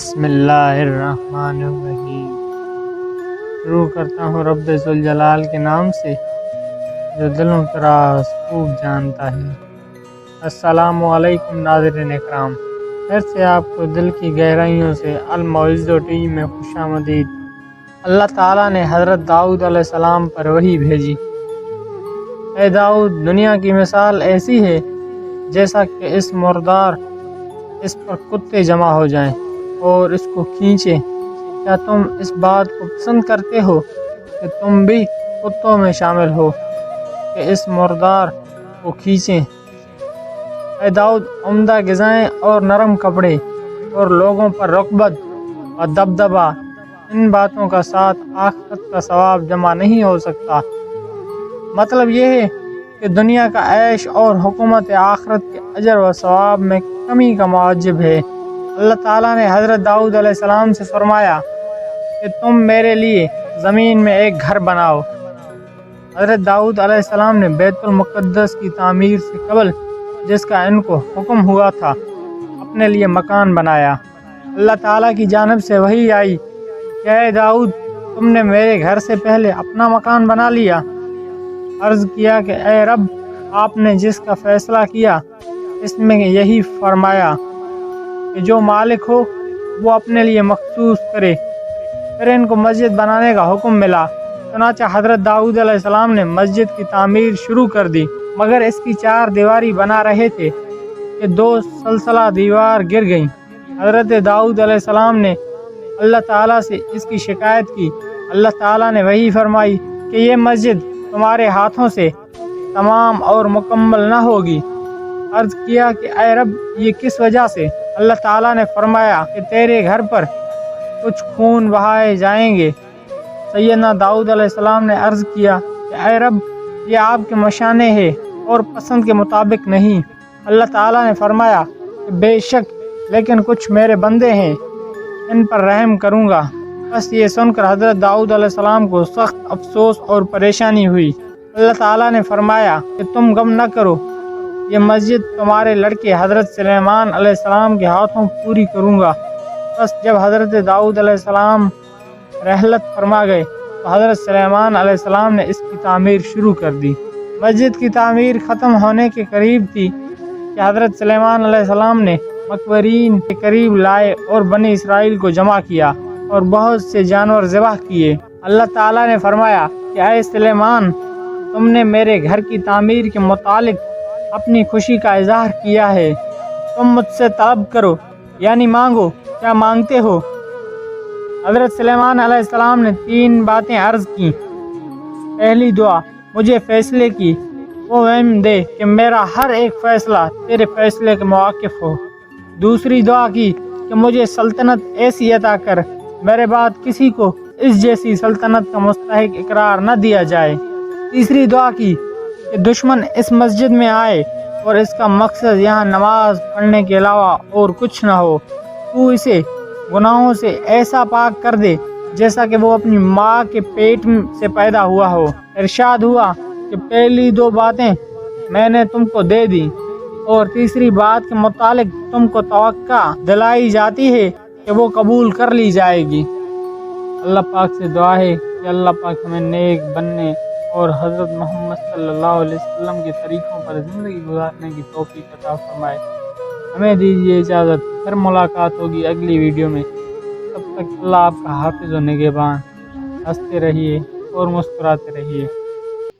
بسم اللہ الرحمن الرحیم۔ شروع کرتا ہوں رب ذوالجلال کے نام سے جو دلوں کا راز خوب جانتا ہے۔ السلام علیکم ناظرین اکرام، پھر سے آپ کو دل کی گہرائیوں سے المعز ٹی میں خوش آمدید۔ اللہ تعالیٰ نے حضرت داؤد علیہ السلام پر وحی بھیجی۔ اے داؤد، دنیا کی مثال ایسی ہے جیسا کہ اس مردار اس پر کتے جمع ہو جائیں اور اس کو کھینچیں۔ کیا تم اس بات کو پسند کرتے ہو کہ تم بھی کتوں میں شامل ہو کہ اس مردار کو کھینچیں؟ اے داؤد، عمدہ غذائیں اور نرم کپڑے اور لوگوں پر رغبت و دبدبہ، ان باتوں کا ساتھ آخرت کا ثواب جمع نہیں ہو سکتا۔ مطلب یہ ہے کہ دنیا کا عیش اور حکومت آخرت کے اجر و ثواب میں کمی کا موجب ہے۔ اللہ تعالیٰ نے حضرت داؤد علیہ السلام سے فرمایا کہ تم میرے لیے زمین میں ایک گھر بناؤ۔ حضرت داؤد علیہ السلام نے بیت المقدس کی تعمیر سے قبل، جس کا ان کو حکم ہوا تھا، اپنے لیے مکان بنایا۔ اللہ تعالیٰ کی جانب سے وحی آئی کہ اے داؤد، تم نے میرے گھر سے پہلے اپنا مکان بنا لیا۔ عرض کیا کہ اے رب، آپ نے جس کا فیصلہ کیا اس میں یہی فرمایا کہ جو مالک ہو وہ اپنے لیے مخصوص کرے۔ پھر ان کو مسجد بنانے کا حکم ملا، چنانچہ حضرت داؤد علیہ السلام نے مسجد کی تعمیر شروع کر دی، مگر اس کی 4 دیواری بنا رہے تھے کہ 2 سلسلہ دیوار گر گئیں۔ حضرت داؤد علیہ السلام نے اللہ تعالیٰ سے اس کی شکایت کی۔ اللہ تعالیٰ نے وحی فرمائی کہ یہ مسجد تمہارے ہاتھوں سے تمام اور مکمل نہ ہوگی۔ عرض کیا کہ اے رب، یہ کس وجہ سے؟ اللہ تعالیٰ نے فرمایا کہ تیرے گھر پر کچھ خون بہائے جائیں گے۔ سیدنا داؤد علیہ السلام نے عرض کیا کہ اے رب، یہ آپ کے مشانے ہے اور پسند کے مطابق نہیں۔ اللہ تعالیٰ نے فرمایا کہ بے شک لیکن کچھ میرے بندے ہیں، ان پر رحم کروں گا۔ بس یہ سن کر حضرت داؤد علیہ السلام کو سخت افسوس اور پریشانی ہوئی۔ اللہ تعالیٰ نے فرمایا کہ تم غم نہ کرو، یہ مسجد تمہارے لڑکے حضرت سلیمان علیہ السلام کے ہاتھوں پوری کروں گا۔ بس جب حضرت داؤد علیہ السلام رحلت فرما گئے تو حضرت سلیمان علیہ السلام نے اس کی تعمیر شروع کر دی۔ مسجد کی تعمیر ختم ہونے کے قریب تھی کہ حضرت سلیمان علیہ السلام نے مقبرین کے قریب لائے اور بنی اسرائیل کو جمع کیا اور بہت سے جانور ذبح کیے۔ اللہ تعالیٰ نے فرمایا کہ اے سلیمان، تم نے میرے گھر کی تعمیر کے متعلق اپنی خوشی کا اظہار کیا ہے، تم مجھ سے طلب کرو، یعنی مانگو، کیا مانگتے ہو؟ حضرت سلیمان علیہ السلام نے 3 باتیں عرض کیں۔ پہلی دعا، مجھے فیصلے کی وہ علم دے کہ میرا ہر ایک فیصلہ تیرے فیصلے کے موافق ہو۔ دوسری دعا کی کہ مجھے سلطنت ایسی عطا کر میرے بعد کسی کو اس جیسی سلطنت کا مستحق اقرار نہ دیا جائے۔ تیسری دعا کی کہ دشمن اس مسجد میں آئے اور اس کا مقصد یہاں نماز پڑھنے کے علاوہ اور کچھ نہ ہو، تو اسے گناہوں سے ایسا پاک کر دے جیسا کہ وہ اپنی ماں کے پیٹ سے پیدا ہوا ہو۔ ارشاد ہوا کہ پہلی 2 باتیں میں نے تم کو دے دی اور تیسری بات کے متعلق تم کو توقع دلائی جاتی ہے کہ وہ قبول کر لی جائے گی۔ اللہ پاک سے دعا ہے کہ اللہ پاک ہمیں نیک بننے اور حضرت محمد صلی اللہ علیہ وسلم کے طریقوں پر زندگی گزارنے کی توفیق عطا فرمائے۔ ہمیں دیجیے اجازت، پھر ملاقات ہوگی اگلی ویڈیو میں۔ تب تک اللہ آپ کا حافظ و نگہبان۔ ہنستے رہیے اور مسکراتے رہیے۔